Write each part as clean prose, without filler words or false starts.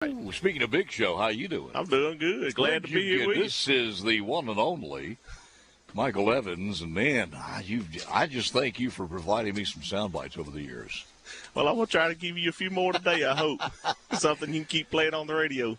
Ooh, speaking of Big Show, how you doing? I'm doing good. Glad to be here with you. This is the one and only Michael Evans, and man, I just thank you for providing me some sound bites over the years. Well, I'm going to try to give you a few more today, I hope. Something you can keep playing on the radio.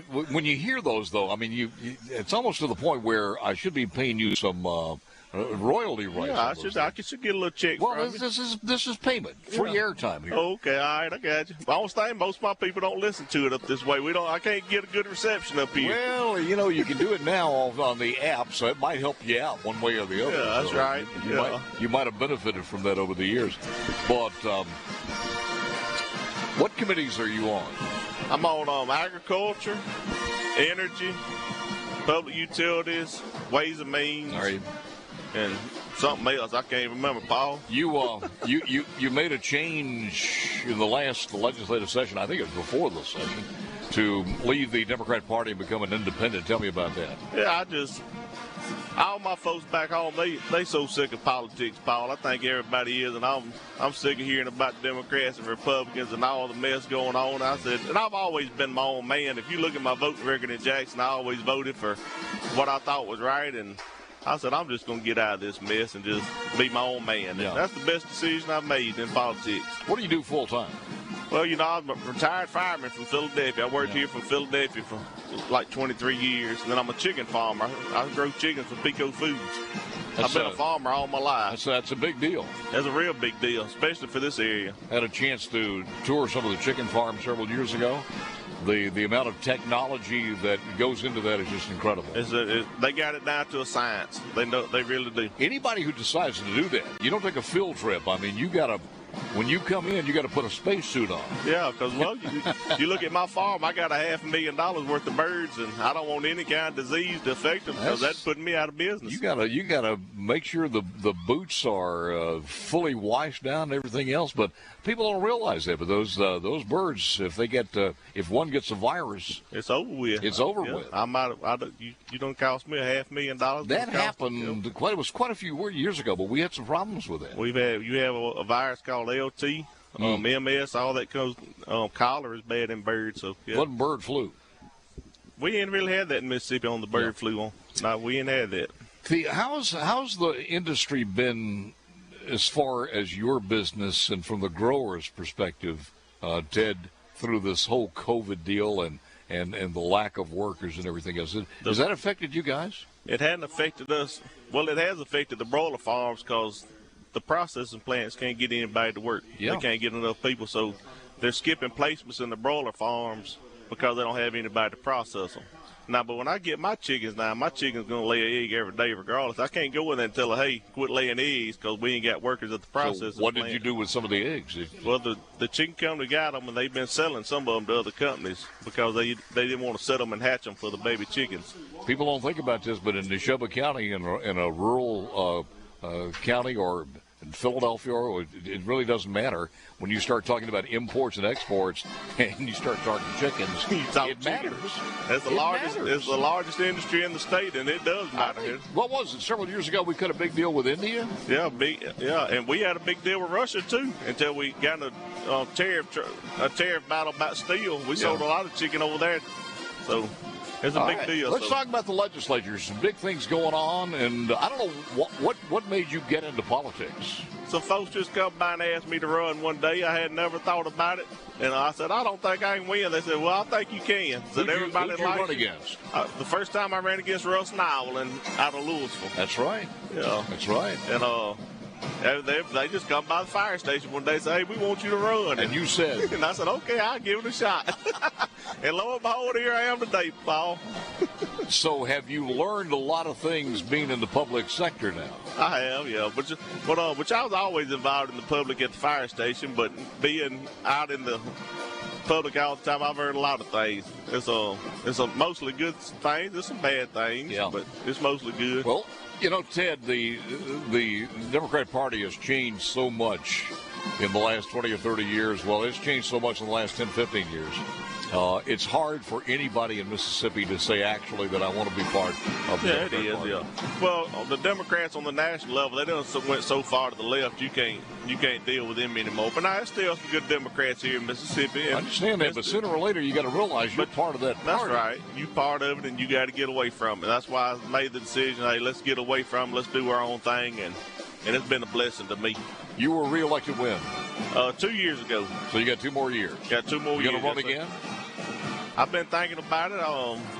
When you hear those, though, I mean, it's almost to the point where I should be paying you some royalty rights. Yeah, I should get a little check from you. This is payment. Free airtime here. Okay, all right, I got you. The only thing, most of my people don't listen to it up this way. I can't get a good reception up here. Well, you can do it now on the app, so it might help you out one way or the other. Yeah, that's right. You might have benefited from that over the years. But what committees are you on? I'm on agriculture, energy, public utilities, ways and means. Are you? And something else I can't remember, Paul. You made a change in the last legislative session. I think it was before the session, to leave the Democrat Party and become an independent. Tell me about that. Yeah, all my folks back home, they so sick of politics, Paul. I think everybody is, and I'm sick of hearing about Democrats and Republicans and all the mess going on. I said, and I've always been my own man. If you look at my voting record in Jackson, I always voted for what I thought was right, and I said, I'm just going to get out of this mess and just be my own man. Yeah. That's the best decision I've made in politics. What do you do full time? Well, I'm a retired fireman from Philadelphia. I worked here from Philadelphia for like 23 years. And then I'm a chicken farmer. I grow chickens for Pico Foods. I've been a farmer all my life. That's a big deal. That's a real big deal, especially for this area. Had a chance to tour some of the chicken farms several years ago. The amount of technology that goes into that is just incredible. They got it down to a science. They really do. Anybody who decides to do that, you don't take a field trip. I mean, when you come in, you got to put a spacesuit on. Yeah, because you look at my farm, I got $500,000 worth of birds, and I don't want any kind of disease to affect them because that's putting me out of business. You gotta make sure the boots are fully washed down and everything else. But people don't realize that. But those birds, if one gets a virus, it's over with. It's over with. I'm out. You don't cost me $500,000. That happened. It was quite a few years ago, but we had some problems with that. You have a virus called LT, MS, all that comes. Collar is bad in birds. So What bird flu? We ain't really had that in Mississippi on the bird flu. No, we ain't had that. How's the industry been as far as your business and from the grower's perspective, Ted, through this whole COVID deal and the lack of workers and everything else? Has that affected you guys? It hadn't affected us. Well, it has affected the broiler farms because the processing plants can't get anybody to work. Yeah. They can't get enough people, so they're skipping placements in the broiler farms because they don't have anybody to process them. Now, but when I get my chickens now, my chicken's going to lay an egg every day regardless. I can't go in there and tell her, hey, quit laying eggs because we ain't got workers at the processing So what plant. did you do with some of the eggs? Well, the chicken company got them, and they've been selling some of them to other companies because they didn't want to set them and hatch them for the baby chickens. People don't think about this, but in Neshoba County, in a rural county or in Philadelphia, it really doesn't matter. When you start talking about imports and exports, and you start talking chickens, it matters. It's the largest industry in the state, and it does matter. What was it? Several years ago, we cut a big deal with India. Yeah, and we had a big deal with Russia too until we got a tariff battle about steel. We sold a lot of chicken over there, so. It's a big deal. Let's talk about the legislature. Some big things going on, and I don't know what made you get into politics. Some folks just come by and asked me to run one day. I had never thought about it, and I said, I don't think I can win. They said, well, I think you can. Who'd you run against? The first time I ran against Russ Nowell out of Louisville. That's right. Yeah, that's right. And they just come by the fire station one day and say, hey, we want you to run. And you said? And I said, okay, I'll give it a shot. And lo and behold, here I am today, Paul. So have you learned a lot of things being in the public sector now? I have, yeah. Which I was always involved in the public at the fire station, but being out in the public all the time, I've heard a lot of things. It's a mostly good things. There's some bad things, but it's mostly good. Well, Ted, the Democrat Party has changed so much in the last 20 or 30 years. Well, it's changed so much in the last 10, 15 years. It's hard for anybody in Mississippi to say actually that I want to be part of the Democrat Party. Yeah. Well, the Democrats on the national level, they done went so far to the left, you can't deal with them anymore. But now there's still some good Democrats here in Mississippi. I understand that, but sooner or later you got to realize you're part of that party. That's right. You part of it, and you got to get away from it. That's why I made the decision. Hey, let's get away from it. Let's do our own thing, and it's been a blessing to me. You were reelected when? 2 years ago. So you got 2 more years. Got 2 more years. You going to run again? I've been thinking about it.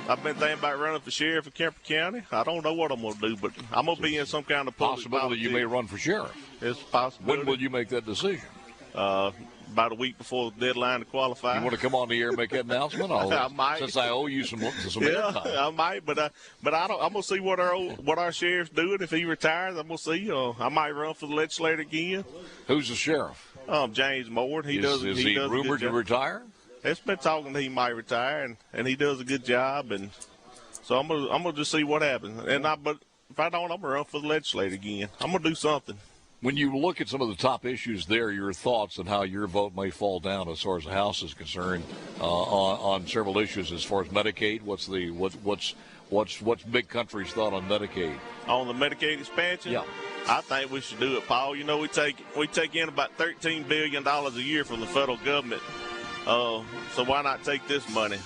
I've been thinking about running for sheriff of Kemper County. I don't know what I'm going to do, but I'm going to be in some kind of public possibility politics. You may run for sheriff. It's a possibility. When will you make that decision? About a week before the deadline to qualify. You want to come on the air and make that announcement? I might, since I owe you some airtime. I might, but I don't. I'm gonna see what our sheriff's doing. If he retires, I'm gonna see. I might run for the legislature again. Who's the sheriff? James Moore. Is he rumored to retire? It's been talking that he might retire, and he does a good job, and so I'm gonna just see what happens. But if I don't, I'm gonna run for the legislature again. I'm gonna do something. When you look at some of the top issues there, your thoughts on how your vote may fall down as far as the House is concerned on several issues as far as Medicaid. What's big country's thought on Medicaid? On the Medicaid expansion? Yeah. I think we should do it, Paul. You know, we take in about $13 billion a year from the federal government. So why not take this money?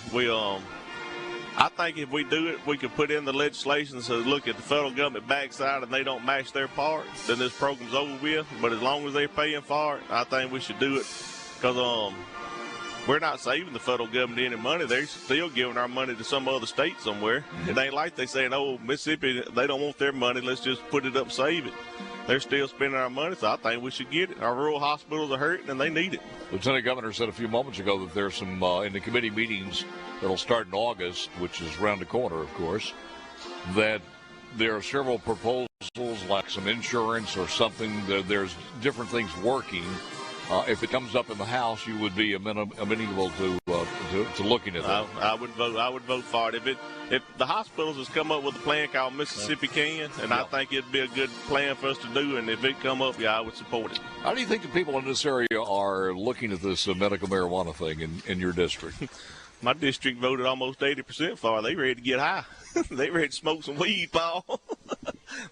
I think if we do it, we could put in the legislation so look, if the federal government backs out and they don't match their part, then this program's over with. But as long as they're paying for it, I think we should do it because we're not saving the federal government any money. They're still giving our money to some other state somewhere. It ain't like they saying, oh, Mississippi, they don't want their money. Let's just put it up, save it. They're still spending our money, so I think we should get it. Our rural hospitals are hurting, and they need it. Lieutenant Governor said a few moments ago that there's some in the committee meetings that'll start in August, which is around the corner, of course, that there are several proposals like some insurance or something. There's different things working. If it comes up in the House, you would be amenable to looking at that. I would vote for it. If the hospitals has come up with a plan called Mississippi Can, and I think it'd be a good plan for us to do, and if it come up, I would support it. How do you think the people in this area are looking at this medical marijuana thing in your district? My district voted almost 80% for it. They ready to get high. They ready to smoke some weed, Paul.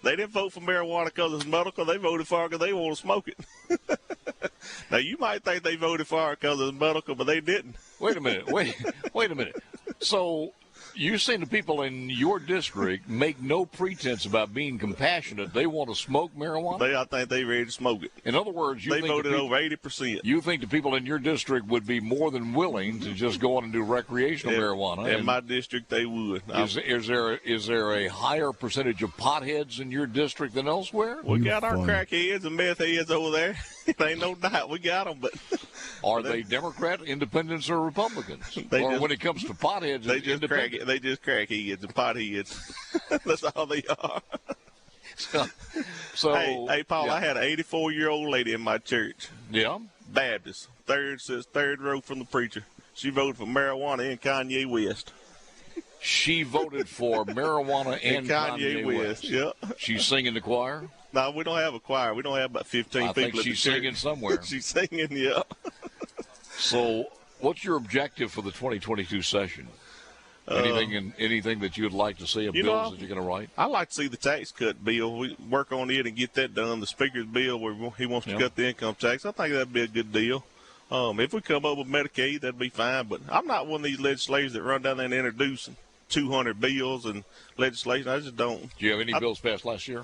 They didn't vote for marijuana because it's medical. They voted for it because they want to smoke it. Now, you might think they voted for it because it's medical, but they didn't. Wait a minute. Wait a minute. So you're saying the people in your district make no pretense about being compassionate. They want to smoke marijuana? I think they ready to smoke it. In other words, they voted over 80%. You think the people in your district would be more than willing to just go on and do recreational marijuana? In my district, they would. Is there a higher percentage of potheads in your district than elsewhere? We got our crackheads and meth heads over there. Ain't no doubt we got them, but are they Democrat, Independents, or Republicans? When it comes to potheads, they just crackheads and potheads. That's all they are. So hey, Paul, I had an 84-year-old lady in my church. Yeah, Baptist, third row from the preacher. She voted for marijuana and Kanye West. She voted for marijuana and Kanye West. Yeah. She's singing the choir. No, we don't have a choir. We don't have about 15 people. I think she's singing somewhere. She's singing, yeah. So, what's your objective for the 2022 session? Anything that you'd like to see, bills that you're going to write? I'd like to see the tax cut bill. We work on it and get that done. The Speaker's bill where he wants to cut the income tax. I think that'd be a good deal. If we come up with Medicaid, that'd be fine. But I'm not one of these legislators that run down there and introduce 200 bills and legislation. I just don't. Do you have any bills passed last year?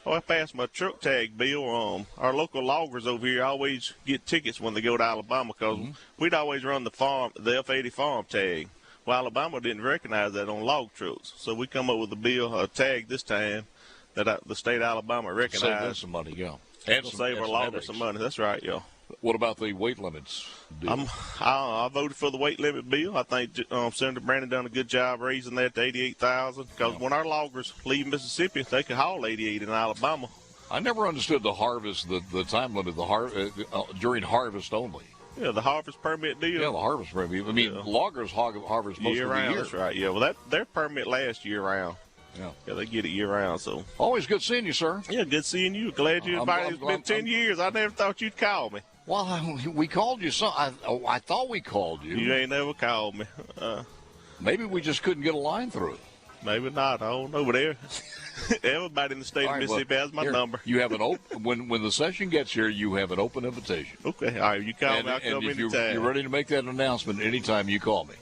Oh, I passed my truck tag bill. Our local loggers over here always get tickets when they go to Alabama because we'd always run the F-80 farm tag. Well, Alabama didn't recognize that on log trucks, so we come up with a tag this time that the state of Alabama recognized. Save them some money, yeah. And save our loggers some money. That's right, yeah. What about the weight limits? I voted for the weight limit bill. I think Senator Brandon done a good job raising that to 88,000 because when our loggers leave Mississippi, they can haul 88 in Alabama. I never understood the harvest, the time limit, during harvest only. Yeah, the harvest permit deal. Yeah, the harvest permit. I mean, loggers harvest most of the year. That's right. Yeah, well, their permit lasts year round. Yeah, they get it year round. So always good seeing you, sir. Yeah, good seeing you. Glad you invited. It's been 10 years. I never thought you'd call me. Well, we called you. I thought we called you. You ain't never called me. Maybe we just couldn't get a line through. Maybe not. I don't know. But everybody in the state of Mississippi has my number. You have an open when the session gets here. You have an open invitation. Okay. All right. You call me. I'll come if anytime. you're ready to make that announcement anytime you call me.